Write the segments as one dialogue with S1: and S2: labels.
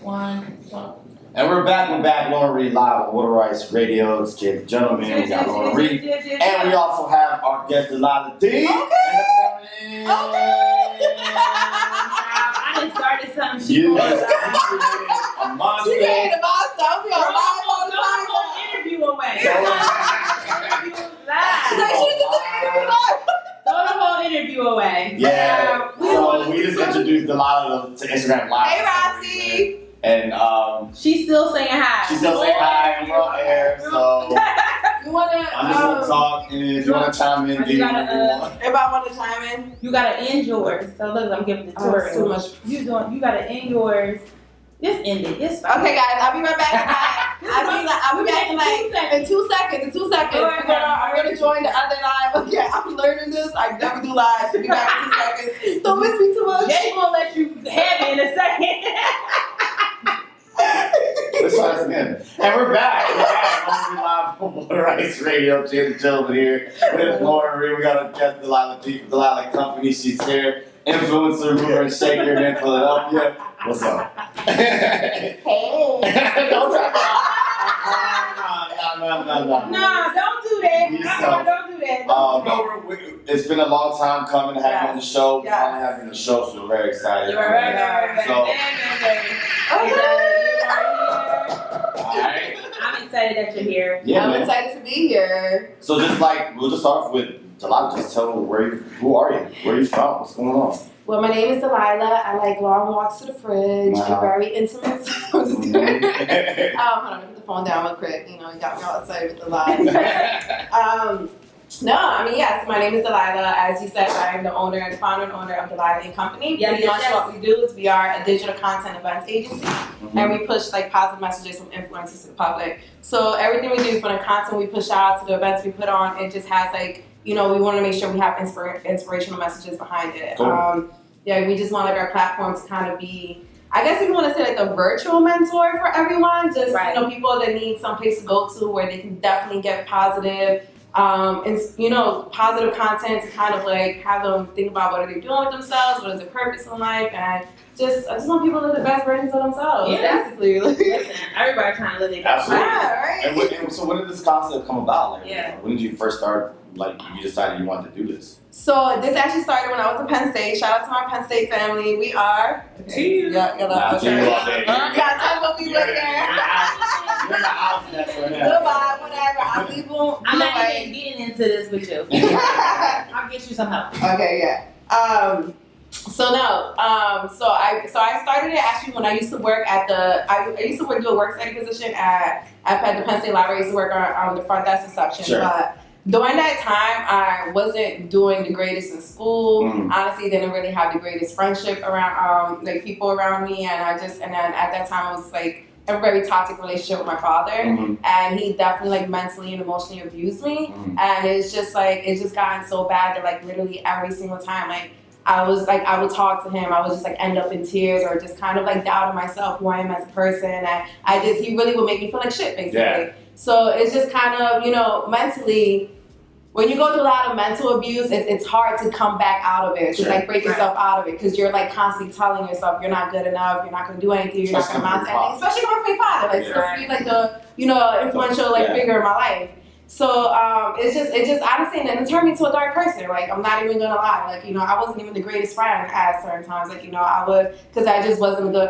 S1: One.
S2: And we're back with Lauren Reed live on Water Rights Radio. It's Jay the Gentleman. We got Lauren Reed. And we also have our guest Delilah Dee.
S3: Okay.
S1: I done started something.
S2: You
S1: She
S2: a monster.
S3: She ain't a monster. I'll be on live all the time.
S1: interview away. Throw the whole interview away.
S2: Yeah. So we just introduced Delilah to Instagram Live.
S3: Hey, Roxy.
S2: And
S1: She's still saying hi.
S2: she's still saying hi and we're on air. So
S3: You wanna?
S2: I'm just gonna talk, and if you wanna chime in, do
S1: you
S2: what
S1: gotta,
S2: you want.
S3: If I want to chime in.
S1: You gotta end yours. So look, I'm giving the tour.
S3: That's too much.
S1: You gotta end yours. Just end it. It's fine.
S3: Okay, guys, I'll be right back. I'll be back in like in 2 seconds. In 2 seconds, I'm gonna join the other live. Okay, I'm learning this. I never do lives. I'll be back in 2 seconds. Don't miss me too much.
S1: Jay gonna let you have it in a second.
S2: Let's try this again. And we're back. We're live on Water Rights Radio. Jay the Gentleman here. With Lauren Reed. We got a guest, Delilah Dee from Delilah Company. She's here. Influencer, mover, and shaker in Philadelphia. What's up?
S3: Hey.
S2: Don't talk No.
S1: Nah, don't do that.
S2: Yourself.
S1: Don't do that.
S2: No, it's been a long time coming to have you on the show.
S3: Yes.
S2: Finally having you on the show, so we're very excited.
S1: You're right.
S2: So, alright.
S1: I'm excited that you're here.
S2: Yeah,
S3: I'm
S2: man.
S3: excited to be here.
S2: So just like, we'll just start with Delilah. Just tell me who are you? Where are you from? What's going on?
S3: Well, my name is Delilah. I like long walks to the fridge.
S2: Wow.
S3: I'm very intimate. I'm just kidding. Hold on, put the phone down real quick. You know, you got me all excited with the live. No, I mean, yes, my name is Delilah. As you said, I am the owner and founder and owner of Delilah Company.
S1: Yes,
S3: Pretty much
S1: yes.
S3: what we do is we are a digital content events agency, and we push like positive messages from influencers to the public. So everything we do, from the content we push out to the events we put on, it just has like, you know, we want to make sure we have inspirational messages behind it.
S2: Cool.
S3: Yeah, we just want like our platform to kind of be, I guess if you want to say like the virtual mentor for everyone, just
S1: Right.
S3: you know, people that need some place to go to where they can definitely get positive, and you know, positive content to kind of like have them think about what are they doing with themselves, what is their purpose in life, and I just want people to live the best versions of themselves.
S1: Yeah.
S3: Basically.
S1: Listen, everybody trying to live their best
S2: Absolutely.
S1: life.
S3: Yeah, right.
S2: And so when did this concept come about? Like,
S1: Yeah.
S2: when did you first start, like, you decided you wanted to do this?
S3: So this actually started when I was in Penn State. Shout out to my Penn State family. We are.
S1: Cheers.
S3: Yeah,
S2: Nah,
S3: okay.
S2: you all day.
S3: Yeah, time for me
S2: You're
S3: right
S2: in
S3: there.
S2: the house next right now.
S3: Goodbye, whatever. I'll leave them.
S1: I'm not even getting into this with you.
S3: Okay,
S1: I'll get you some help.
S3: yeah. So I started it actually when I used to work at I used to do a work study position at the Penn State Library. I used to work on the front desk section,
S2: Sure.
S3: but during that time, I wasn't doing the greatest in school.
S2: Mm.
S3: Honestly, didn't really have the greatest friendship around, like people around me, and then at that time, I was like a very toxic relationship with my father,
S2: Mhm.
S3: and he definitely like mentally and emotionally abused me,
S2: Mhm.
S3: and it's just gotten so bad that like literally every single time, like I would talk to him, I would just like end up in tears or just kind of like doubting myself, who I am as a person, and he really would make me feel like shit, basically.
S2: Yeah.
S3: So it's just kind of, you know, mentally, when you go through a lot of mental abuse, it's hard to come back out of it, to
S2: Sure.
S3: like break yourself out of it, because you're like constantly telling yourself you're not good enough, you're not going to do anything, you're not going to amount to anything, especially coming from your father, like supposed to be like the, you know, influential like
S2: Yeah.
S3: figure in my life. So it just honestly, and it turned me into a dark person. Like, I'm not even gonna lie. Like, you know, I wasn't even the greatest friend at certain times. Like, you know, because I just wasn't a good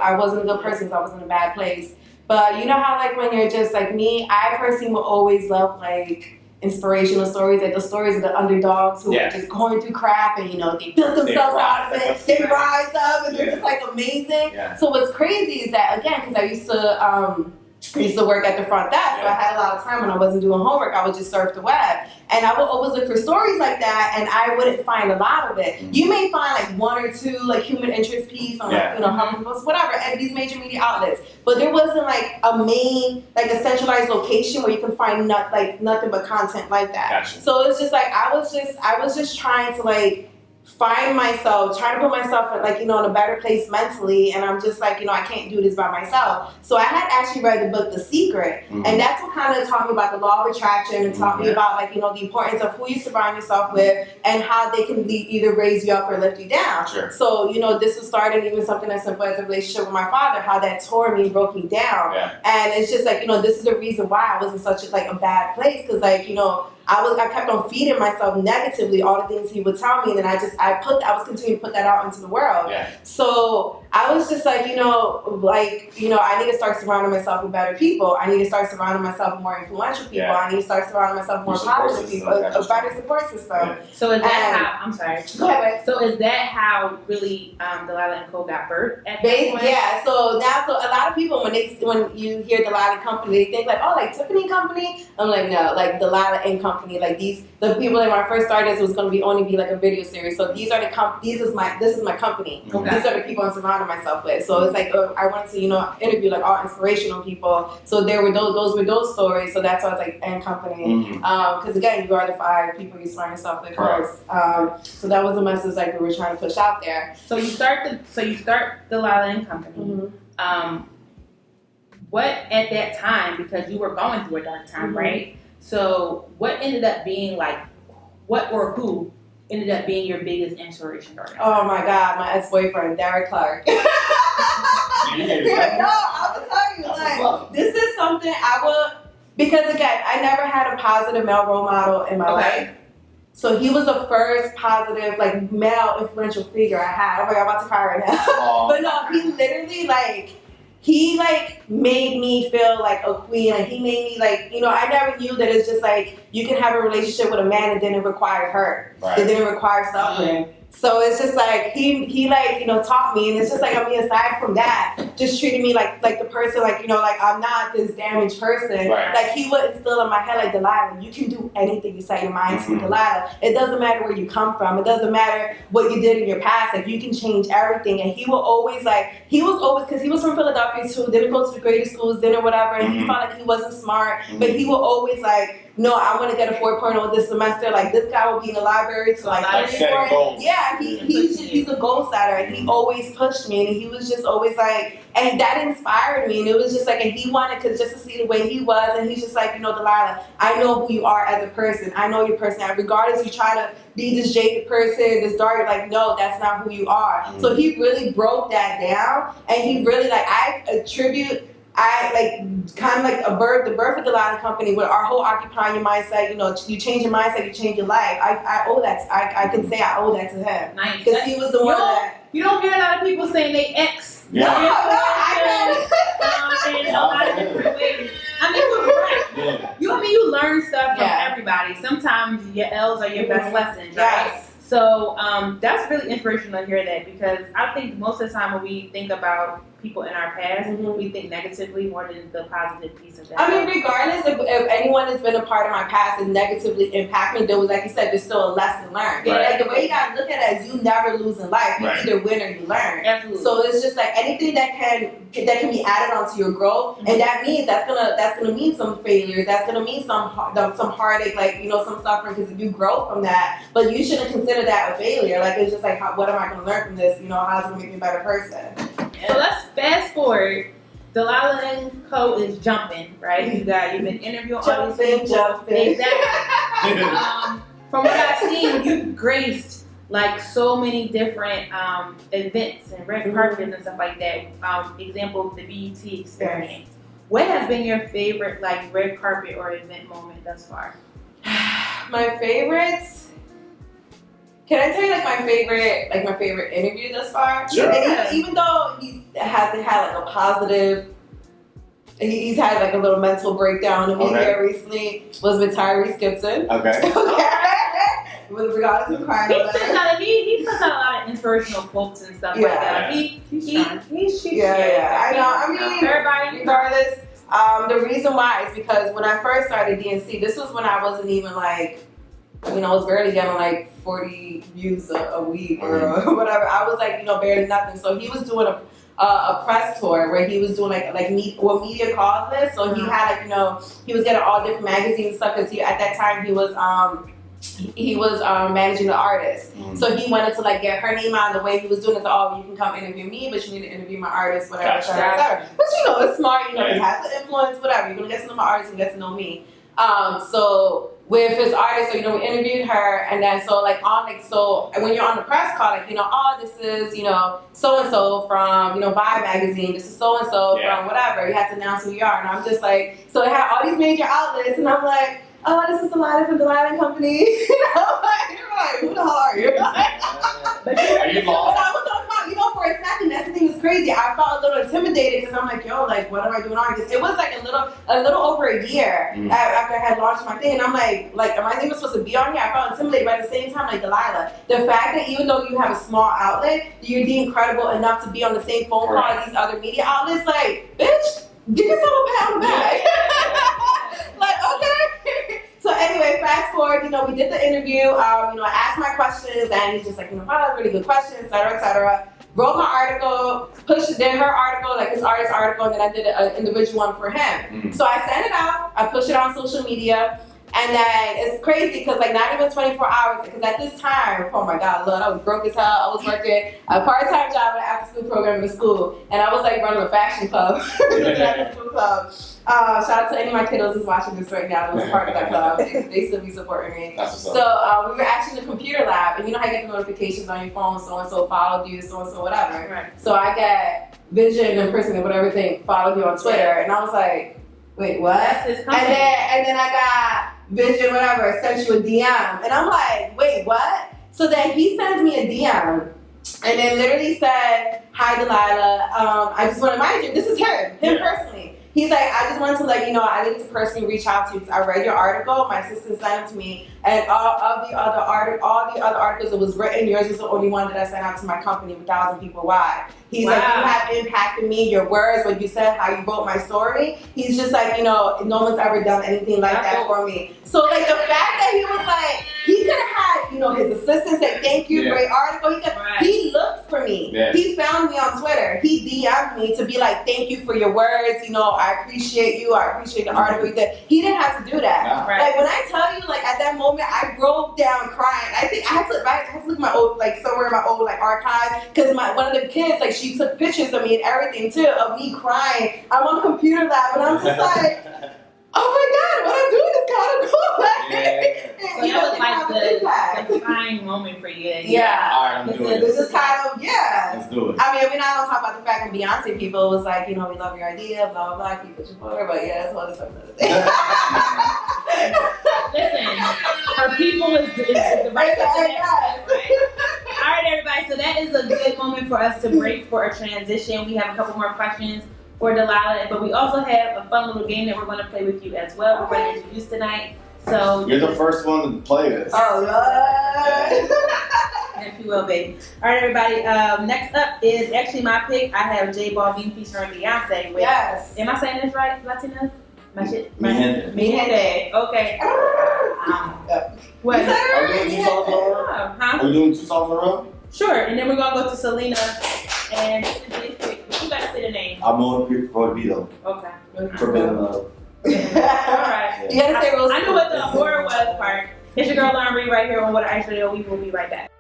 S3: person, because I was in a bad place. But you know how like when you're just like me, I personally will always love like inspirational stories, like the stories of the underdogs who
S2: Yeah.
S3: are just going through crap, and you know, they built themselves out of it, they rise up, and they're just like amazing.
S2: Yeah.
S3: So what's crazy is that, again, because I used to work at the front desk, so I had a lot of time when I wasn't doing homework, I would just surf the web. And I would always look for stories like that, and I wouldn't find a lot of it. You may find like one or two like human interest piece on like, you know, Huffington Post, whatever, and these major media outlets. But there wasn't like a main, like a centralized location where you can find nothing but content like that.
S2: Gotcha.
S3: So it's just like I was just trying to like find myself, trying to put myself in, like, in a better place mentally, and I'm just like, I can't do this by myself. So I had actually read the book The Secret, and that's what kind of taught me about the law of attraction and taught me about, like, the importance of who you surround yourself with and how they can either raise you up or lift you down.
S2: Sure.
S3: So, this was started even something as simple as a relationship with my father, how that tore me, broke me down.
S2: Yeah.
S3: And it's just like, this is the reason why I was in such a bad place, because like, I kept on feeding myself negatively all the things he would tell me, and then I was continuing to put that out into the world.
S2: Yeah.
S3: So I was just like, I need to start surrounding myself with better people. I need to start surrounding myself with more influential people.
S2: Yeah.
S3: I need to start surrounding myself with more positive people, a better support system.
S2: Yeah.
S4: So is that how? I'm sorry.
S3: Go ahead.
S4: So is that how really Delilah and Co got birthed at that point?
S3: Yeah. So a lot of people when you hear Delilah Company, they think like, oh, like Tiffany Company. I'm like, no, like Delilah and Company. Like the people that when I first started, this was going to be only like a video series. So these are this is my company.
S2: Okay.
S3: These are the people I'm surrounding myself with. So it's like I wanted to interview like all inspirational people. So there were those stories. So that's why I was like and Company. Because again, you are the 5 people you surround yourself with first. So that was the message like we were trying to push out there.
S4: So you start Delilah and Company. What at that time, because you were going through a dark time, right? So what ended up being like, what or who ended up being your biggest inspiration during that time?
S3: Oh my God, my ex-boyfriend, Derek Clark. No, I will tell you, like, this is something because again, I never had a positive male role model in my life. So he was the first positive, like, male influential figure I had. Oh my God, I'm about to cry right now. But no, he literally, he made me feel like a queen. Like he made me I never knew that it's just like you can have a relationship with a man that didn't require hurt.
S2: Right.
S3: That didn't require suffering. So it's just like he taught me, and it's just like aside from that, just treated me like the person I'm not this damaged person.
S2: Right.
S3: Like he would instill in my head like, Delilah, you can do anything you set your mind to. Delilah, it doesn't matter where you come from, it doesn't matter what you did in your past, like you can change everything. And he will always because he was from Philadelphia too, didn't go to the greatest schools, didn't whatever, and he felt like he wasn't smart, but he will always no, I want to get a 4.0 this semester. Like this guy will be in the library to
S2: setting goals.
S3: Yeah, he's a goal setter, and he always pushed me, and he was just always and that inspired me, and it was just and he wanted just to see the way he was, and he's just Delilah, I know who you are as a person. I know your personality. Regardless, you try to be this jaded person, this dark, no, that's not who you are. So he really broke that down, and he really the birth of the Latin Company with our whole occupying your mindset, you change your mindset, you change your life. I owe that, I can say I owe that to him.
S4: Nice.
S3: Because he was the one that...
S4: You don't hear a lot of people saying they ex.
S2: Yeah.
S4: In a lot of different ways. I mean, you're right.
S2: Yeah.
S4: You learn stuff from everybody. Sometimes your L's are your best lessons, right?
S3: Yes.
S4: So that's really inspirational to hear that, because I think most of the time when we think about people in our past, we think negatively more than the positive piece of that.
S3: I mean, regardless if anyone has been a part of my past and negatively impacted me, there was, like you said, there's still a lesson learned.
S2: Right.
S3: Like the way you gotta look at it is you never lose in life. You either win or you learn.
S4: Absolutely.
S3: So it's just anything that can be added onto your growth, and that means that's gonna mean some failures. That's gonna mean some heartache, some suffering, because you grow from that. But you shouldn't consider that a failure. Like it's just what am I gonna learn from this? How's it gonna make me a better person?
S4: So let's fast forward. Delilah and Co is jumping, right? You've been interviewing all these people.
S3: Jumping.
S4: Exactly. From what I've seen, you've graced so many different events and red carpets and stuff like that. Example, the BET experience.
S3: Yes.
S4: What has been your favorite red carpet or event moment thus far?
S3: My favorites. Can I tell you my favorite interview thus far?
S2: Sure.
S3: And even though he hasn't had a positive, he's had a little mental breakdown in here recently, was with Tyrese Gibson.
S2: Okay.
S3: With regards to crying.
S4: He puts out a lot of inspirational quotes and stuff like that. He's
S3: I know. I mean,
S4: everybody.
S3: Regardless, the reason why is because when I first started DNC, this was when I wasn't even I was barely getting 40 views a week or whatever. I was barely nothing. So he was doing a press tour where he was doing what media calls this. So he had he was getting all different magazines and stuff, because at that time he was he was managing the artist. So he wanted to like get her name out. The way he was doing it, so, oh, you can come interview me, but you need to interview my artist, whatever,
S2: Gotcha.
S3: whatever. But you know, it's smart. You know, he has the influence, whatever. You're gonna get to know my artist and get to know me. So with his artist, so you know, we interviewed her, and then so like on like so when you're on the press call, like you know, oh, this is you know so and so from you know Vibe magazine. This is so and so from whatever. You have to announce who you are, and I'm just like, so it had all these major outlets, and I'm like, oh, this is Delilah from Delilah Company. You know, like, you're like, who the hell are you?
S2: Are you
S3: But
S2: lost?
S3: I was talking about, you know, for a second, that's the thing was crazy. I felt a little intimidated because I'm like, yo, like, what am I doing on this? It was like a little over a year after I had launched my thing, and I'm like, am I even supposed to be on here? I felt intimidated, but at the same time, like Delilah, the fact that even though you have a small outlet, you're deemed credible enough to be on the same phone call as these other media outlets, like, bitch, give yourself a pat on the back. Like, okay. So anyway, fast forward, you know, we did the interview, you know, I asked my questions, and he's just like, you know, wow, really good questions, et cetera, et cetera. Wrote my article, did her article, like his artist's article, and then I did an individual one for him. So I sent it out, I pushed it on social media, and then it's crazy because like not even 24 hours, because at this time, oh my God, Lord, I was broke as hell. I was working a part-time job at an after-school program in school, and I was like running a fashion club. After-school club. Shout out to any of my kiddos who's watching this right now. I was part of that club. They still be supporting me. So we were actually in the computer lab, and you know how you get the notifications on your phone, so-and-so followed you, so-and-so whatever.
S4: Right.
S3: So I got Vision and person, whatever thing, followed you on Twitter, and I was like, wait, what?
S4: That's his company.
S3: And then I got Vision, whatever, sent you a DM, and I'm like, wait, what? So then he sends me a DM, and then literally said, hi Delilah, I just want to remind you, this is him personally. He's like, I just wanted to let you know, I needed to personally reach out to you because I read your article. My assistant sent it to me, and all the other articles that was written, yours was the only one that I sent out to my company, 1,000 people wide. He's like, you have impacted me, your words, what you said, how you wrote my story. He's just like, you know, no one's ever done anything like that for me. So like the fact that he was like, he could have had, you know, his assistant say thank you, great article. He looked for me. He found me on Twitter. He DM'd me to be like, thank you for your words. You know, I appreciate you. I appreciate the article. He didn't have to do that. Like when I tell you, like at that moment, I broke down crying. I think I had to look at my old, like somewhere in my old like archives, because one of the kids, like she took pictures of me and everything too, of me crying. I'm on the computer lab, and I'm just like, oh my God, what I'm doing is kind of cool.
S4: So that was like the defining moment for you.
S2: All right,
S3: This is kind of,
S2: let's do it.
S3: I mean, we're not gonna talk about the fact that Beyonce people was like, you know, we love your idea, blah, blah, blah, keep it your but yeah, that's what it's about.
S4: Listen, her people is the right thing. All right, everybody, so that is a good moment for us to break for a transition. We have a couple more questions for Delilah, but we also have a fun little game that we're going to play with you as well. We're going to introduce tonight. So
S2: you're the first one to play this.
S3: Oh, Lord.
S4: If you will, baby. All right, everybody. Next up is actually my pick. I have J Balvin featuring Beyonce. With, am I saying this right, Latinas? My shit.
S2: Mi
S4: gente. Okay.
S3: What?
S2: Are we doing 2 songs in a row?
S4: Huh?
S2: Are we doing 2 songs in a row?
S4: Sure. And then we're gonna go to Selena and you gotta say the name.
S2: Amor Prohibido.
S4: Okay.
S2: Forbidden Love.
S4: All right.
S3: You gotta say real
S4: I knew what the horror was part. It's your girl Lauren Reed right here on What I Actually Know. We will be right back.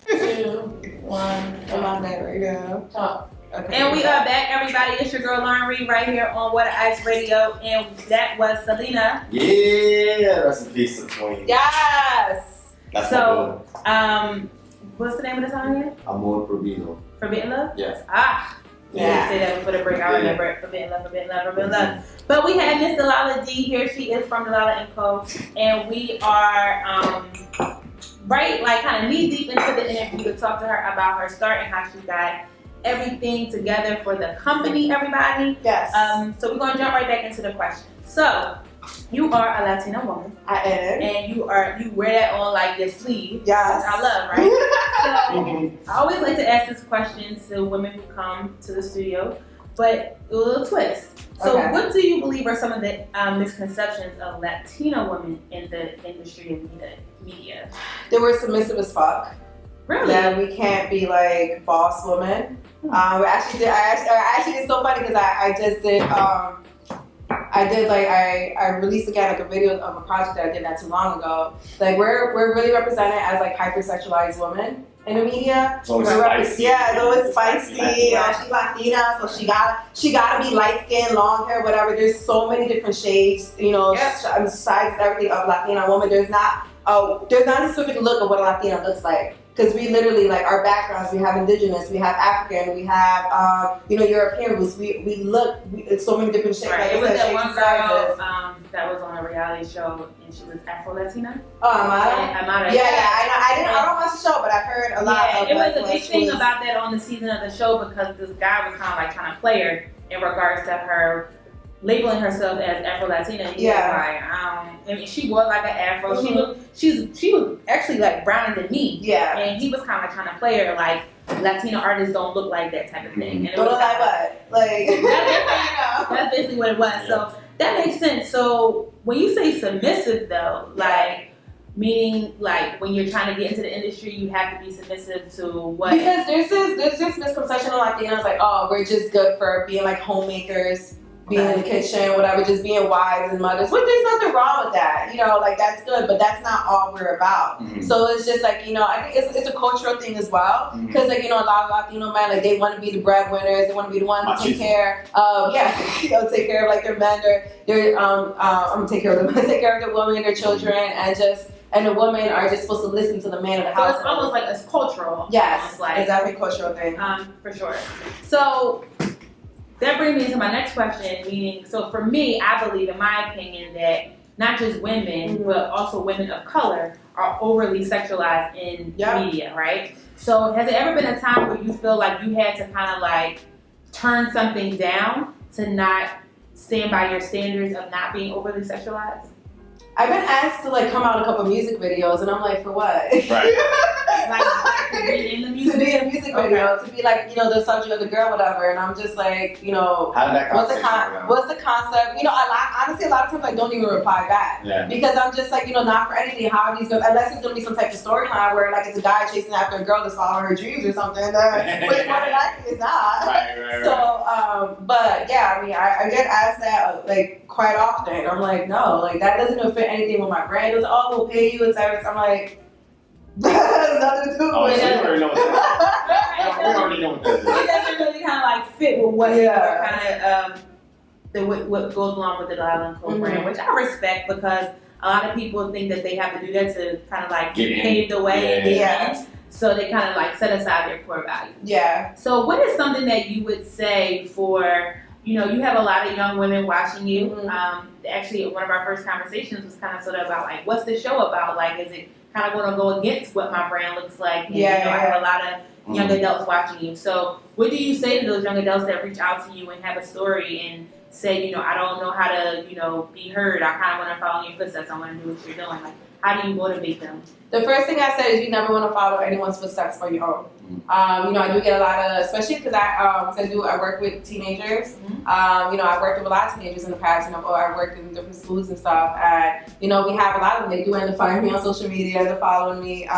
S3: 2, 1. I'm on that right now. Talk. Okay.
S4: And we are back, everybody. It's your girl Lauren Reed right here on What Ice Radio, and that was Selena.
S2: Yeah, rest in peace to Queen.
S3: Yes.
S2: That's
S4: so, what's the name of the song again?
S2: Amor Prohibido.
S4: Forbidden Love?
S2: Yes.
S4: Yeah. Say that before the break. I remember it. Forbidden Love, Forbidden Love, Forbidden Love. But we had Miss Delilah Dee here. She is from Delilah & Co. And we are kind of knee deep into the interview to talk to her about her start and how she got everything together for the company, everybody.
S3: Yes.
S4: So we're gonna jump right back into the question. So you are a Latina woman.
S3: I am.
S4: And you wear that on like your sleeve.
S3: Yes.
S4: Which I love, right? So I always like to ask this question to women who come to the studio, but a little twist. So what do you believe are some of the misconceptions of Latina women in the industry of media?
S3: They were submissive as fuck.
S4: Really?
S3: That we can't be like boss women. I actually did. It's so funny because I just did I did like I released again like a video of a project that I did not too long ago. Like we're really represented as like hypersexualized women in the media.
S2: It's always
S3: We're
S2: spicy.
S3: Yeah, it's always spicy.
S2: Yeah.
S3: She Latina, so she gotta be light skin, long hair, whatever. There's so many different shades, you know, sizes, everything of Latina woman. There's not a specific look of what a Latina looks like. Because we literally, like, our backgrounds, we have indigenous, we have African, we have, European roots. We look, it's so many different shapes.
S4: Right.
S3: Like
S4: It was
S3: I said,
S4: that one
S3: shapes and
S4: girl
S3: sizes.
S4: that was on a reality show and she was Afro-Latina.
S3: Oh, Amada?
S4: Amada.
S3: Yeah, I don't watch the show, but I've heard a lot of
S4: it
S3: like,
S4: was a big thing about that on the season of the show because this guy was kind of like trying to play her in regards to her labeling herself as Afro-Latina. I mean, she wore like an afro.
S3: Mm-hmm.
S4: She was actually like browner than me.
S3: Yeah.
S4: And he was kind of like trying to play her like Latina artists don't look like that type of thing. And it
S3: Don't
S4: was
S3: look like what? Like,
S4: that's basically what it was.
S2: Yeah.
S4: So that makes sense. So when you say submissive though, like meaning like when you're trying to get into the industry, you have to be submissive to what?
S3: Because there's this misconception of Latinas, like, oh, we're just good for being like homemakers, being in the kitchen, whatever, just being wives and mothers. Which there's nothing wrong with that, you know, like that's good, but that's not all we're about.
S2: Mm-hmm.
S3: So it's just like, you know, I think it's a cultural thing as well, because like, you know, a lot of Latino men, like they want to be the breadwinners, they want to be the ones to take care of, take care of like their men, their I'm gonna take care of them, take care of their women, their children, and the women are just supposed to listen to the man of the house.
S4: So it's almost like it's cultural.
S3: Yes,
S4: like,
S3: it's definitely a cultural thing.
S4: For sure. So that brings me to my next question, meaning, so for me, I believe, in my opinion, that not just women, but also women of color are overly sexualized in media, right? So has there ever been a time where you feel like you had to kind of like turn something down to not stand by your standards of not being overly sexualized?
S3: I've been asked to like come out in a couple music videos, and I'm like, for what?
S2: Right.
S4: Like to be in the music
S3: To be in a music video, to be like, you know, the subject of the girl, whatever. And I'm just like, you know,
S2: How did that
S3: what's the concept? You know, honestly, a lot of times I don't even reply back.
S2: Yeah.
S3: Because I'm just like, you know, not for anything. How are these girls, unless it's gonna be some type of storyline where like it's a guy chasing after a girl that's following her dreams or something. Which more than likely is not.
S2: Right.
S3: So, but yeah, I mean, I get asked that like quite often. I'm like, no, like that doesn't even fit anything with my brand. It's we'll pay you, etc. I'm like, that has nothing to do
S2: Oh,
S3: with
S2: so
S3: it.
S2: you already know what that is. We already know what that is.
S4: It doesn't really kind of like fit with what kind of what goes along with the Delilah & Co. brand, which I respect because a lot of people think that they have to do that to kind of like pave the way and get in. So they kind of like set aside their core values.
S3: Yeah.
S4: So what is something that you would say for, you know, you have a lot of young women watching you. Actually, one of our first conversations was kind of sort of about like, what's the show about? Like, is it kind of going to go against what my brand looks like? And, I have a lot of young adults watching you. So what do you say to those young adults that reach out to you and have a story and say, you know, I don't know how to, you know, be heard. I kind of want to follow in your footsteps. I want to do what you're doing. Like, how do you motivate them?
S3: The first thing I said is you never want to follow anyone's footsteps for your own. You know, I do get a lot of, especially because I work with teenagers. You know, I worked with a lot of teenagers in the past. You know, I worked in different schools and stuff. And you know, we have a lot of them. They do end up finding me on social media. They're following me.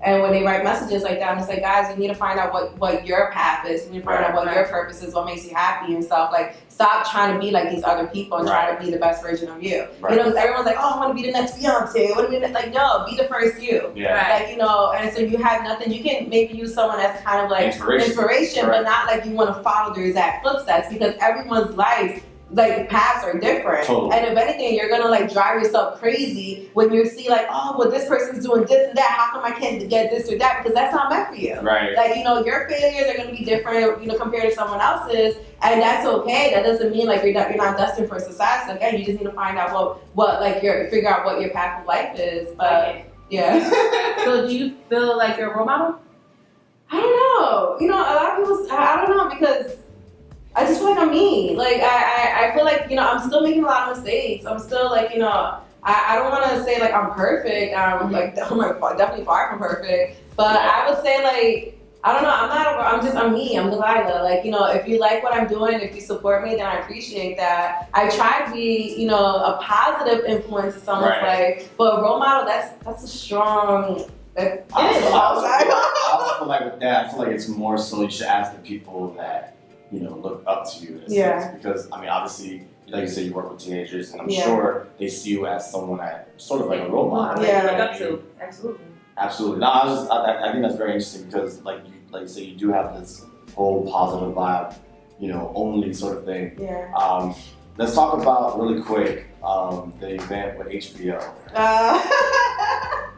S3: And when they write messages like that, I'm just like, guys, you need to find out what your path is. You need to find out what your purpose is, what makes you happy and stuff. Like, stop trying to be like these other people and try to be the best version of you. You know, because everyone's like, oh, I want to be the next Beyonce. I want to be like, no, be the first you. Like, you know, and so you have nothing. You can maybe use someone as kind of like inspiration, but not like you want to follow their exact footsteps, because everyone's life, like, paths are different. And if anything, you're gonna like drive yourself crazy when you see like, oh, well, this person's doing this and that. How come I can't get this or that? Because that's not meant for you. Like, you know, your failures are gonna be different, you know, compared to someone else's, and that's okay. That doesn't mean like you're not destined for success. Again, you just need to find out what like figure out what your path of life is. But
S4: So do you feel like you're a role model?
S3: I don't know. You know, a lot of people, I don't know, because I just feel like I'm me. Like, I feel like, you know, I'm still making a lot of mistakes. I'm still like, you know, I don't want to say like I'm perfect. I'm definitely far from perfect. But I would say like, I don't know, I'm me. I'm Delilah. Like, you know, if you like what I'm doing, if you support me, then I appreciate that. I try to be, you know, a positive influence in someone's life. But a role model, that's a strong, I
S2: also feel like with that, I feel like it's more so you should ask the people that, you know, look up to you in a sense. Because, I mean, obviously, like you said, you work with teenagers, and I'm
S3: Yeah.
S2: sure they see you as someone that sort of like a role model.
S3: Yeah.
S4: Look up to. Absolutely.
S2: Absolutely. No, I think that's very interesting because, like you say, you do have this whole positive vibe, only sort of thing.
S3: Yeah.
S2: Let's talk about really quick the event with HBO.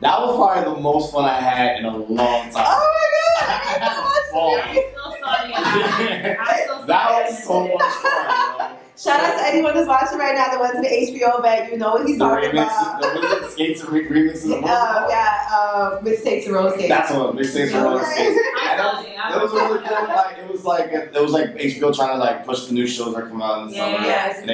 S2: That was probably the most fun I had in a long time.
S3: Oh my God!
S4: I'm so sorry about it. I'm so sorry.
S2: That was so much fun.
S3: Shout out to anyone that's watching right now that went to the HBO event. You know what he's
S2: The
S3: talking
S2: remixes,
S3: about.
S2: the skates and remixes.
S3: Mixtapes and Rose Gates.
S2: That's what mixtapes and roller skates.
S4: I'm sorry.
S2: It was really cool. It was like HBO trying to like push the new shows that come out in the summer.
S3: Yeah,
S2: And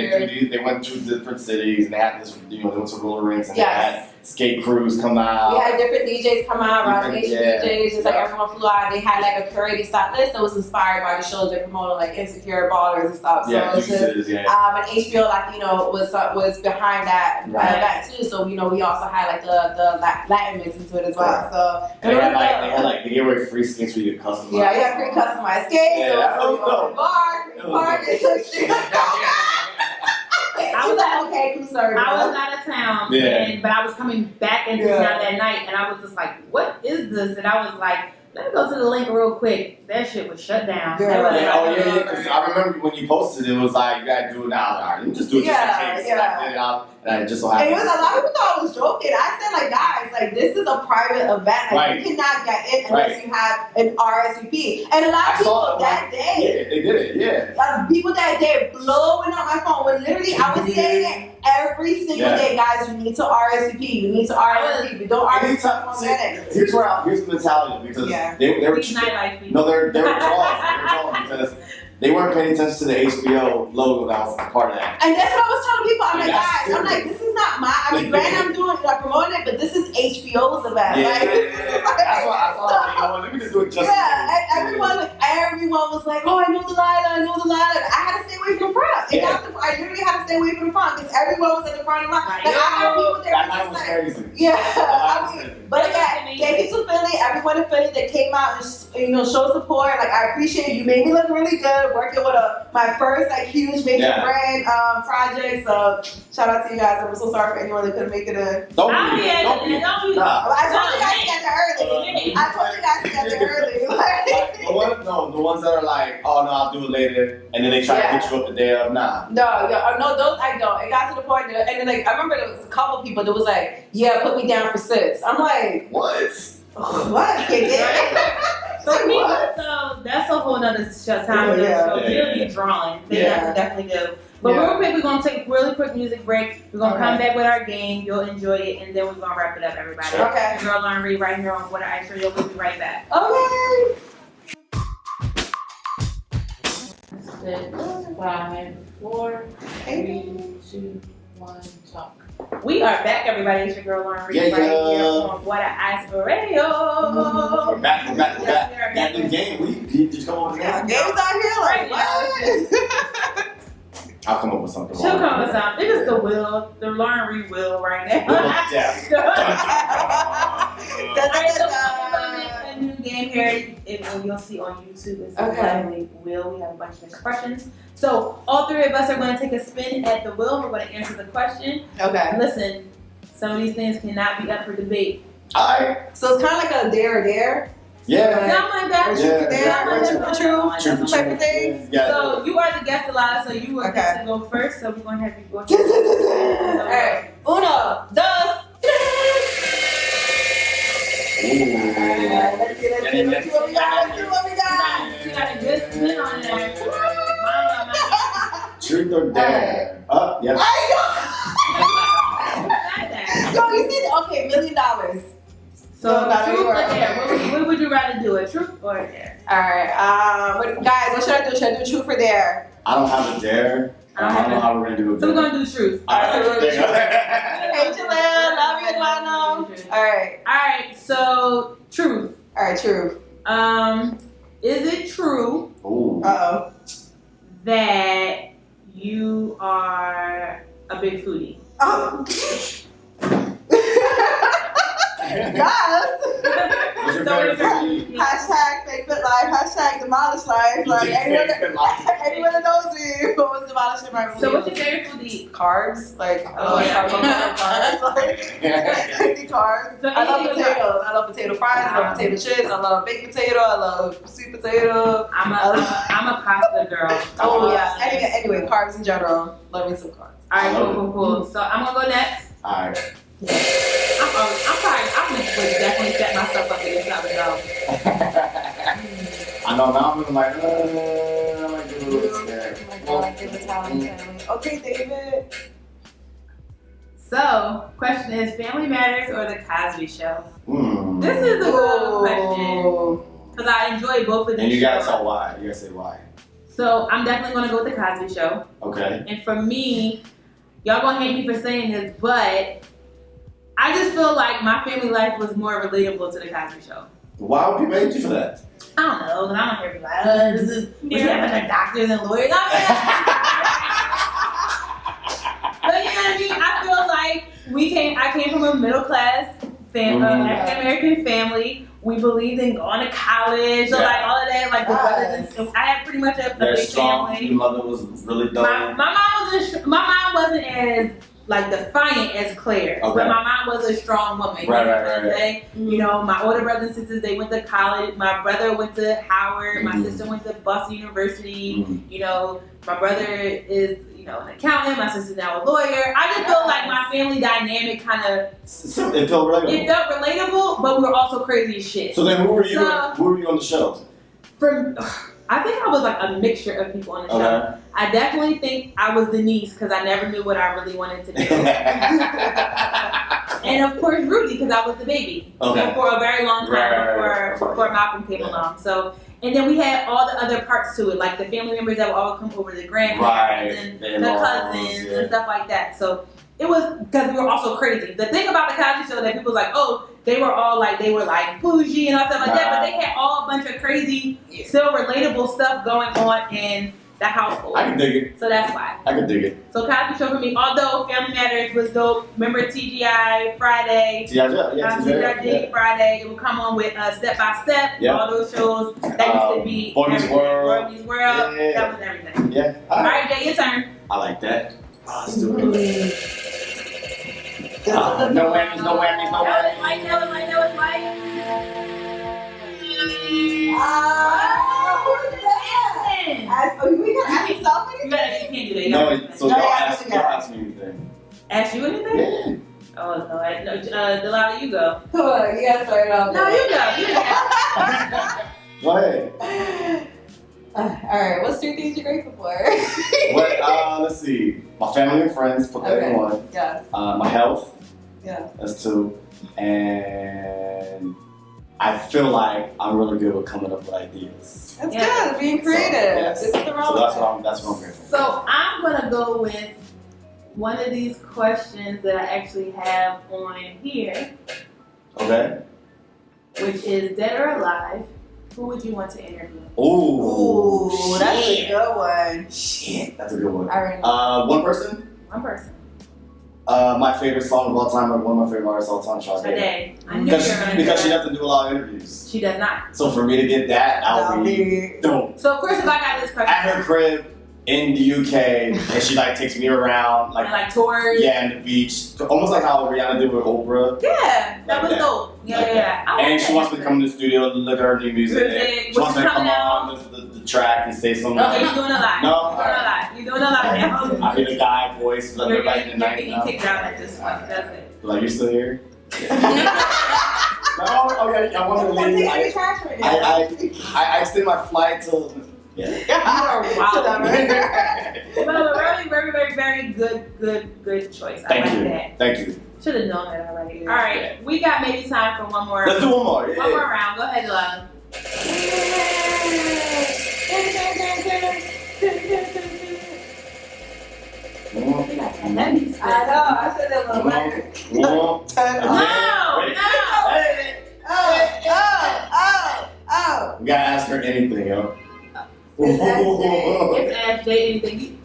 S2: they went to different cities and they had this, they went to roller rinks and they had skate crews come out.
S3: We had different DJs come out, around Asian
S2: Yeah.
S3: DJs, just like everyone flew out. They had like a curated stop list that was inspired by the shows they promoted, like Insecure, Ballers, and stuff. So
S2: Yeah,
S3: it's just,
S2: Deuces, yeah.
S3: and HBO Latino was behind that that too. So we also had like the Latin mix into it as well. So
S2: And they had they gave away free skates for you to customize.
S3: yeah, you got free customized skates.
S2: Yeah, that was dope.
S3: Bar, free parking. I was like, okay, cool, sorry.
S4: I was out of town, but I was coming back into town that night, and I was just like, "What is this?" And I was like, "Let me go to the link real quick." That shit was shut down.
S2: Yeah, because I remember when you posted it was like, you gotta do it now. All right, you just do it just in case. And I did it out, and it just so happened.
S3: And it was a lot of people thought I was joking. I said, like, guys, like, this is a private event. Like, you cannot get in unless you have an RSVP. And a lot of people that day.
S2: Yeah, they did it,
S3: People that day blowing up my phone when literally I was saying it every single day, guys, you need to RSVP. You need to RSVP. If you don't RSVP,
S2: here's the mentality because they were
S4: nightlife people.
S2: No, they were trolling because they weren't paying attention to the HBO logo that was a part of that.
S3: And that's what I was telling people. I'm like, guys, this is not I'm doing promoting it, but this is HBO's event.
S2: Yeah, that's why I thought, let me just do it just
S3: everyone was like, oh, I know Delilah. I had to stay away from the front. I literally had to stay away from the front because everyone was at the front of the line. Like, I had people there.
S2: That night was crazy.
S3: But again, thank you to Philly, everyone in Philly that came out and showed support. Like, I appreciate it. You made me look really good working with my first huge major brand project. So shout out to you guys. I'm so sorry for anyone that couldn't make it in.
S2: Don't
S3: I told you guys to get there early.
S2: The ones that are like, oh no, I'll do it later, and then they try to get you up the day of. Nah.
S3: No, those I don't. It got to the point that, and then I remember there was a couple people that was like, yeah, put me down for 6. I'm like,
S2: what?
S3: What?
S4: So that's a whole nother time of the show. They'll be drawing. They definitely do. But real quick, we're going to take a really quick music break. We're going to come back with our game. You'll enjoy it. And then we're going to wrap it up, everybody.
S3: Okay.
S4: Girl Lauren Reed right here on Water Ice Radio. We'll be right back.
S3: Okay.
S1: 6, 5, 4, 3, 2, 1, talk.
S4: We are back, everybody. It's your girl Lauren Reed right here on Water Ice Radio.
S2: We're back. Back in the game. We just come over the game.
S3: Game's out here like, what?
S2: I'll come up with something.
S4: She'll come up with something. It is the Lauren Reed will right now. A new game here. You'll see on YouTube. It's lovely wheel. We have a bunch of different questions. So all 3 of us are going to take a spin at the wheel. We're going to answer the question.
S3: Okay.
S4: Listen, some of these things cannot be up for debate.
S2: Alright.
S3: So it's kind of like a dare or dare.
S2: Yeah.
S4: Something like that.
S3: True type of thing.
S4: So you are the guest, Delilah. So you were to go first. So we're going to have you go.
S3: Alright. 1, 2, 3. Let's see what we got.
S4: You got a good spin on there.
S2: Truth or dare? Yes.
S3: Yo, you said, okay, $1 million.
S4: So, truth or dare? What would you rather do, a truth or a dare?
S3: Alright, guys, what should I do? Should I do truth or dare?
S2: I don't have a dare. I don't know how we're going to do it.
S4: So we're going to do truth.
S3: Alright, so we're going to do truth. Hey, Jaleel, love you, Lano. Alright,
S4: so truth.
S3: Alright, truth.
S4: Is it true that you are a big foodie?
S3: Yes.
S2: What's your favorite food?
S3: Hashtag fake fit life. Hashtag demolish life. Like anyone that knows me, what was scholarship I really
S4: So what's
S3: use.
S4: your favorite food to eat?
S3: Carbs, like
S4: Oh, yeah.
S3: carbs, like carbs.
S4: So
S3: I love
S4: anything with
S3: potatoes. I love potato fries. I love potato chips. I love baked potato. I love sweet potato.
S4: I'm a pasta girl.
S3: Oh yeah. Anyway, carbs in general. Love me some carbs.
S4: Alright, cool. So I'm gonna go next.
S2: Alright.
S4: I'm sorry. I would definitely set myself up to get something else.
S2: I know now I'm like, I'm like a little scared.
S3: Oh my God, give Italian family. Okay, David.
S4: So, question is, Family Matters or the Cosby Show?
S2: Mm.
S4: This is a good question
S3: Ooh.
S4: because I enjoy both of these
S2: And you gotta
S4: shows.
S2: tell why. You gotta say why.
S4: So I'm definitely gonna go with the Cosby Show.
S2: Okay.
S4: And for me, y'all gonna hate me for saying this, but I just feel like my family life was more relatable to the Cosby Show.
S2: Why would people hate you for that?
S4: I don't know, because I don't hear people like, this is, we have a bunch of doctors and lawyers. But you know what I mean? I feel like I came from a middle class African American family. We believed in going to college, so like all of that, like the brothers and I had pretty much a big
S2: strong.
S4: family.
S2: Your mother was really dope.
S4: My mom wasn't as like defiant as Claire,
S2: Okay.
S4: but my mom was a strong woman. You
S2: Right.
S4: know what I'm saying? You know, my older brothers and sisters, they went to college. My brother went to Howard. My sister went to Boston University. You know, my brother is, you know, an accountant. My sister's now a lawyer. I just feel like my family dynamic kind of
S2: It felt relatable.
S4: it felt relatable, but we were also crazy as shit.
S2: So then, who were you?
S4: So-
S2: Who were you on the show?
S4: I think I was like a mixture of people on the show.
S2: Okay.
S4: I definitely think I was Denise because I never knew what I really wanted to do. And of course Rudy because I was the baby for a very long time before Malcolm came along. So, and then we had all the other parts to it, like the family members that would all come over, the grandparents and the cousins and stuff like that. So it was because we were also crazy. The thing about the Cosby Show that people was like, oh, they were like bougie and all stuff like that, but they had all a bunch of crazy, still relatable stuff going on in the household.
S2: I can dig it.
S4: So that's why.
S2: I can dig it.
S4: So Cosby Show for me, although Family Matters was dope. Remember TGI Friday? TGI Friday. It would come on with Step by Step.
S2: Yeah.
S4: All those shows that used to be
S2: Boy Meets World.
S4: Boy Meets World.
S2: Yeah.
S4: That was everything.
S2: Yeah.
S4: All right, Jay, your turn.
S2: I like that. Oh, let's do it. No whammies, no whammies, no whammies.
S4: That was like.
S3: We gotta ask yourself
S4: You can't do that.
S2: No, so y'all ask me anything.
S4: Ask you anything?
S2: Yeah.
S4: Oh, no. Delilah, you go.
S3: Come on, you gotta start it off.
S4: No, you go.
S2: Go ahead.
S3: Alright, what's 3 things you're grateful for?
S2: Let's see. My family and friends, put that in one.
S3: Yes.
S2: My health,
S3: Yes.
S2: that's 2. And I feel like I'm really good with coming up with ideas.
S3: That's good, being creative.
S2: So,
S3: This is the wrong
S2: so that's what I'm grateful for.
S4: So I'm gonna go with one of these questions that I actually have on here,
S2: Okay.
S4: which is dead or alive. Who would you want to interview?
S2: Ooh,
S3: that's a good one.
S2: Shit, that's a good one.
S3: Alright.
S2: One person.
S4: One person.
S2: My favorite song of all time, or one of my favorite artists of all time, Sade.
S4: Today. I knew you were gonna do
S2: Because she
S4: that.
S2: doesn't do a lot of interviews.
S4: She does not.
S2: So for me to get that, I'll be dope.
S4: So of course, if I got this question,
S2: At her crib in the UK, and she like takes me around,
S4: like tours.
S2: yeah, in the beach, almost like how Rihanna did with Oprah.
S4: Yeah, that
S2: Like
S4: was
S2: that.
S4: dope. Yeah,
S2: Like
S4: yeah. I
S2: And
S4: like
S2: she
S4: that.
S2: wants me to come to the studio to look at her new music.
S4: Music.
S2: She wants me to
S4: What's
S2: come
S4: coming
S2: on the track and say something.
S4: Okay, you're doing a lot.
S2: No?
S4: You're doing a lot. You're doing a lot now.
S2: I hear the guy voice, like
S4: You're
S2: right in the
S4: getting
S2: night.
S4: kicked out at this point. That's it.
S2: Like, you still here? No, okay, I want to leave. I extend my flight till. Yeah.
S4: You are wild.
S3: To
S4: Well, very, very, very, very good choice. I
S2: Thank
S4: like
S2: you.
S4: that.
S2: Thank you.
S4: Should have known that already. All right, we got maybe time for one more.
S2: Let's do one more. Yeah.
S4: One more round. Go ahead, Delilah. We got that heavy stuff.
S3: I know, I said that little word.
S4: No,
S3: Oh.
S2: We gotta ask her anything, yo.
S4: It's ask Jay anything.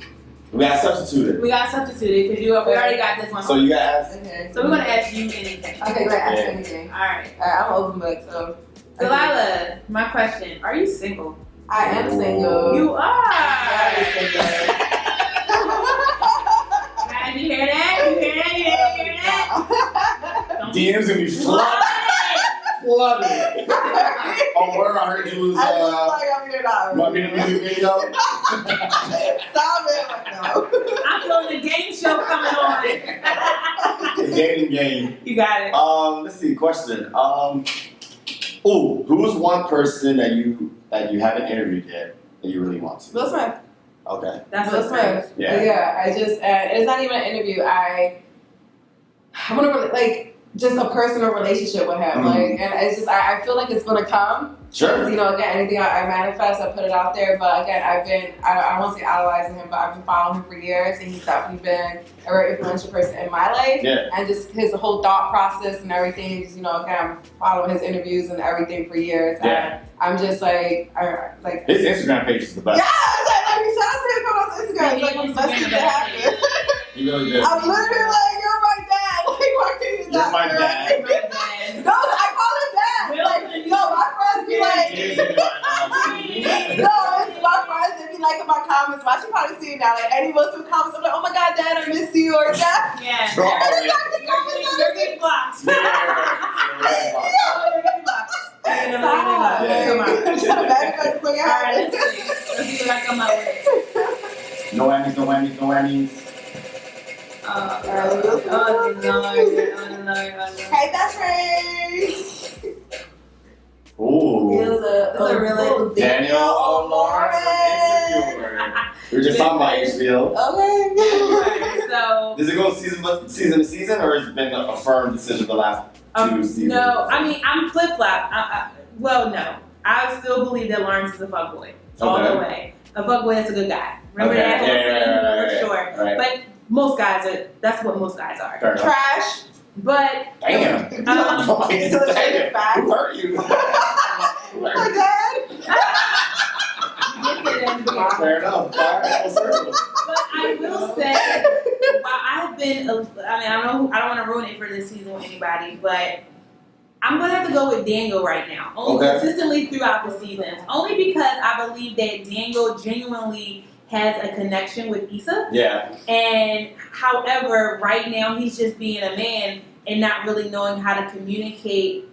S2: We gotta substitute it.
S4: We got substituted because we already got this one.
S2: So you gotta ask.
S3: Okay.
S4: So we're gonna ask you anything.
S3: Okay, great. Ask
S2: Yeah.
S3: anything.
S4: All right,
S3: Alright, I'm open book, so.
S4: Delilah. My question: are you single?
S3: I am single.
S4: You are.
S3: I am single.
S4: You hear that? You hear that? You hear that? Don't be
S2: DMs gonna be flooded. Flooded. Oh, where I heard you was,
S3: I just feel like I'm here now.
S2: want me to music video?
S3: Stop it right now.
S4: I'm feeling the game show coming on.
S2: The dating game.
S4: You got it.
S2: Let's see, question. Who's one person that you haven't interviewed yet that you really want to?
S3: Will Smith.
S2: Okay.
S4: That's
S3: Will
S4: what's right.
S3: Smith.
S2: Yeah.
S3: Yeah. I just it's not even an interview. I want to like just a personal relationship with him.
S2: Mhm.
S3: Like, and it's just I feel like it's gonna come.
S2: Sure.
S3: You know, again, anything I manifest, I put it out there. But again, I don't want to say idolizing him, but I've been following him for years, and he's definitely been a very influential person in my life.
S2: Yeah.
S3: And just his whole thought process and everything. Just, you know, again, I'm following his interviews and everything for years.
S2: Yeah.
S3: And I'm just like.
S2: His Instagram page is the best.
S3: Yeah, I was like, shout out to him on Instagram. It's like the best thing to happen.
S2: He really did.
S3: I'm literally like, you're my dad. Like, why can't you
S2: You're
S3: not
S2: my
S3: be
S2: dad.
S3: right? No, I call him dad. Like, yo, my friends be like, no, it's my friends that be liking my comments. Why she probably see it now? Like, any Muslim comments, I'm like, oh my God, dad, I miss you, or dad.
S4: Yeah.
S2: Draw
S3: And
S2: it.
S3: it's like the comments
S4: You're getting blocked.
S2: Yeah.
S4: You're getting blocked.
S3: Stop.
S2: Yeah.
S4: Come on.
S3: I'm trying to manifest what
S4: All right,
S3: happened.
S4: let's see. Let's see what I come up with.
S2: No whammies, no whammies, no whammies.
S4: Oh, no.
S3: Hey, best friend.
S2: Ooh.
S3: It's a
S4: really
S2: Daniel Omar from Insecure. We were just talking about HBO.
S3: Okay.
S4: So,
S2: Does it go season to season, or has it been a firm decision the last two seasons?
S4: no, I mean, I'm flip-flop. Well, no. I still believe that Lawrence is a fuckboy. All
S2: Okay.
S4: the way. A fuckboy is a good guy. Remember
S2: Okay,
S4: that whole
S2: yeah,
S4: thing? For sure.
S2: Right.
S4: But most guys are, that's what most guys are.
S2: Fair enough.
S3: Trash.
S4: But,
S2: Damn.
S3: It's a legit fact.
S2: Who hurt you?
S3: My dad.
S2: Fair enough. Full circle.
S4: but I will say, while I've been, I don't want to ruin it for this season with anybody, but I'm going to have to go with Dango right now. Only
S2: Okay.
S4: consistently throughout the seasons. Only because I believe that Dango genuinely has a connection with Issa.
S2: Yeah.
S4: And however, right now he's just being a man and not really knowing how to communicate.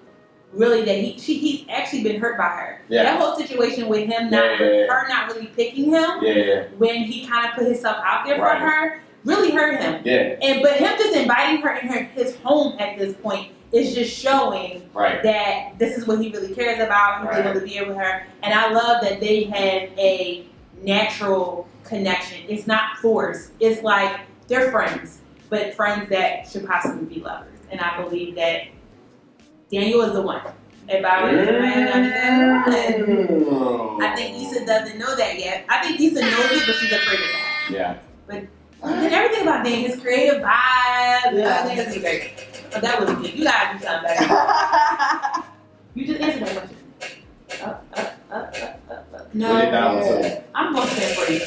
S4: Really, that he's actually been hurt by her.
S2: Yeah.
S4: That whole situation with him her not really picking him
S2: Yeah.
S4: when he kind of put himself out there
S2: Right.
S4: for her really hurt him.
S2: Yeah.
S4: But him just inviting her in his home at this point is just showing
S2: Right.
S4: that this is what he really cares about. He's able to be with her, and I love that they have a natural connection. It's not forced. It's like they're friends, but friends that should possibly be lovers. And I believe that Daniel is the one. If I were to I think Issa doesn't know that yet. I think Issa knows it, but she's afraid of that.
S2: Yeah.
S4: And everything about Daniel, his creative vibe,
S3: Yeah.
S4: everything is great. But that was good. You gotta do something better. You just answered that question. No,
S2: Put it down too.
S4: I'm going to stand for you.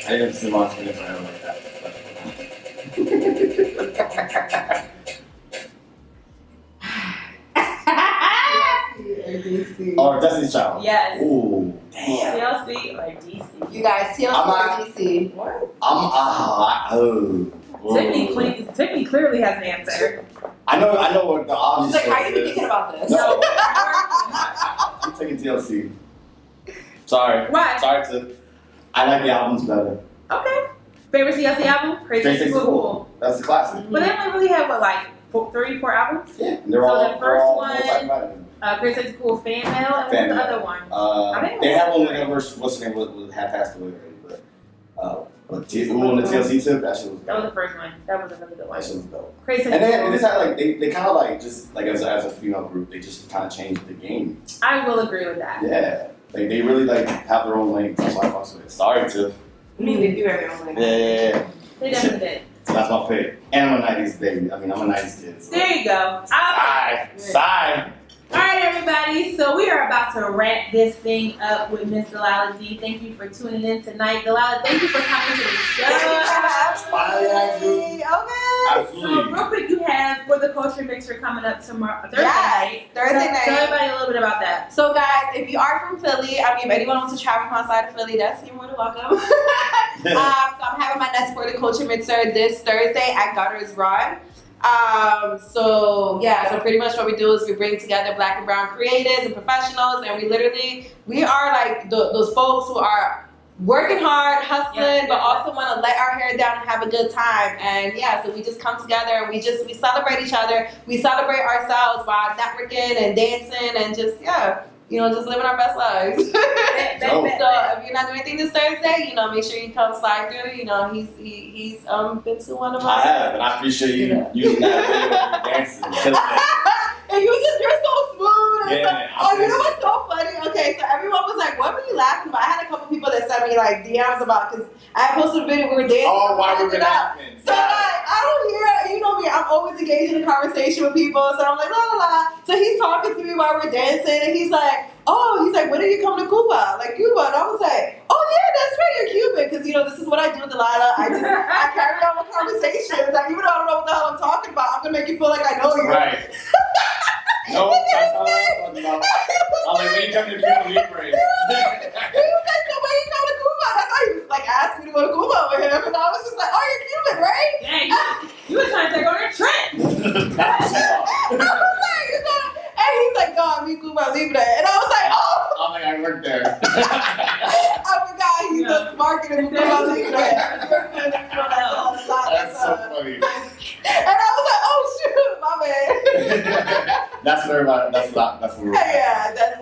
S2: I didn't see much in it like that.
S3: DC.
S2: Or Destiny's Child.
S4: Yes.
S2: Ooh. Damn.
S4: TLC or DC?
S3: You guys, TLC
S2: I'm
S3: or
S2: not-
S3: DC? What?
S4: Tiffany clearly has an answer.
S2: I know what the obvious
S3: She's like, how
S2: choice
S3: you been
S2: is.
S3: thinking about this?
S2: No. I'm taking TLC. Sorry.
S4: Why?
S2: Sorry to. I like the albums better.
S4: Okay. Favorite TLC album? Crazy
S2: Crazy
S4: Ex Cool.
S2: That's the classic.
S4: But they only really have what, like 3, 4 albums?
S2: Yeah. And they're
S4: So
S2: all.
S4: the
S2: they're
S4: first
S2: all
S4: one-
S2: multi-platinum.
S4: Crazy Ex Cool Fan Mail, and what's
S2: Fan
S4: the
S2: Mail.
S4: other one?
S2: They have one whenever what's her name was had passed away already, but who won the TLC tip? That shit was
S4: That was
S2: dope.
S4: the first one. That was another good one.
S2: That shit was dope.
S4: Crazy
S2: And
S4: Ex
S2: then
S4: Cool.
S2: this had like they kind of like just like as a female group they just kind of changed the game.
S4: I will agree with that.
S2: Yeah, like they really like have their own lanes. That's why I fucks with it. Sorry, Tiff.
S3: I mean, they do everything.
S2: Yeah.
S4: They definitely did.
S2: So that's my pick. And I'm a '90s baby. I mean, I'm a '90s kid. So.
S4: There you go.
S2: Sigh.
S4: All right, everybody. everybody. So we are about to wrap this thing up with Miss Delilah Dee. Thank you for tuning in tonight. Delilah, thank you for coming to the show.
S3: Okay.
S4: So real quick, you have For the Culture Mixer coming up tomorrow, Thursday night.
S3: Thursday night.
S4: Tell everybody a little bit about that.
S3: So guys, if you are from Philly, I mean, if anyone wants to travel from outside of Philly, you're more than welcome. So I'm having my next For the Culture Mixer this Thursday at Gutters Run. So pretty much what we do is we bring together Black and brown creatives and professionals, and we are like those folks who are working hard, hustling, but also want to let our hair down and have a good time. And so we just come together and we celebrate each other. We celebrate ourselves while networking and dancing and just living our best lives. So if you're not doing anything this Thursday, make sure you come slide through. He's been to one of
S2: I
S3: us.
S2: have, and I appreciate you using that video dancing.
S3: And you're so smooth. And
S2: Yeah,
S3: you know what's so funny? Okay, so everyone was like, what were you laughing about? I had a couple people that sent me like DMs about, because I posted a video where we were dancing.
S2: Oh, why were we laughing?
S3: So like, I don't hear, you know me, I'm always engaged in a conversation with people. So I'm like, la la la. So he's talking to me while we're dancing, and he's like, when are you coming to Cuba? Like Cuba. And I was like, oh yeah, that's right, you're Cuban. Because this is what I do, Delilah. I carry on with conversations. Like, even though I don't know what the hell I'm talking about, I'm gonna make you feel like I know you.
S2: Right. No, that's not what I'm talking about. I was like, when you come to Cuba Libre.
S3: He was like, so when you come to Cuba? And I thought he was like asking me to go to Cuba with him. And I was just like, oh, you're Cuban, right?
S4: Dang, you were trying to take on a trip.
S2: That's what
S3: I was like, and he's like, God, me Cuba Libre. And I was like, oh.
S2: I think I worked there.
S3: I forgot he does marketing for Cuba Libre.
S2: That's so funny.
S3: And I was like, oh shoot, my bad.
S2: That's where we're
S3: Yeah, that's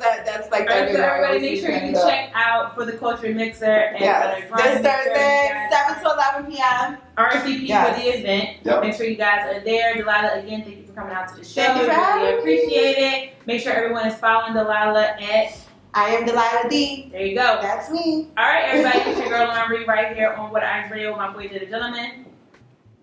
S3: like that.
S4: So everybody, make sure you check out For the Culture Mixer and
S3: this Thursday, 7 to 11 p.m.
S4: RSVP for the event.
S2: Yep.
S4: Make sure you guys are there. Delilah, again, thank you for coming out to the show.
S3: Thank you for having
S4: really
S3: me.
S4: appreciate it. Make sure everyone is following Delilah at
S3: I am Delilah Dee.
S4: There you go.
S3: That's me.
S4: All right, everybody, it's your girl Lauren Reed right here on What I Radio with my boy the gentleman.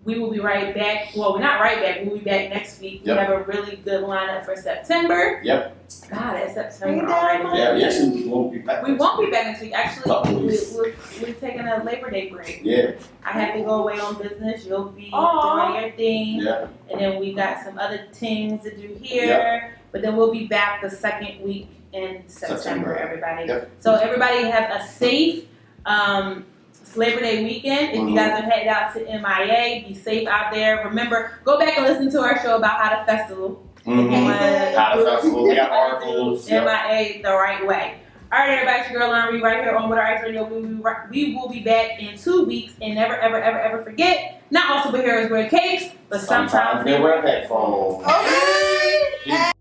S4: We will be right back. Well, we're not right back. We'll be back next week.
S2: Yep.
S4: We have a really good lineup for September.
S2: Yep.
S4: God, it's September already.
S2: Yeah, we actually won't be back.
S4: We won't be back next week. Actually,
S2: weeks.
S4: we're taking a Labor Day break.
S2: Yeah.
S4: I have to go away on business. You'll be
S3: Aw.
S4: doing your thing.
S2: Yeah.
S4: And then we got some other things to do here.
S2: Yep.
S4: But then we'll be back the second week in September,
S2: September.
S4: everybody.
S2: Yep.
S4: So everybody have a safe Labor Day weekend. If you guys are headed out to MIA, be safe out there. Remember, go back and listen to our show about how to festival.
S2: How the festival. We got articles.
S4: MIA the right way. All right, everybody, it's your girl Lauren Reed right here on What I Radio. We will be back in 2 weeks, and never, ever, ever, ever forget, not all superheroes wear capes, but sometimes
S2: they wear headphones.
S3: Okay.
S2: Peace.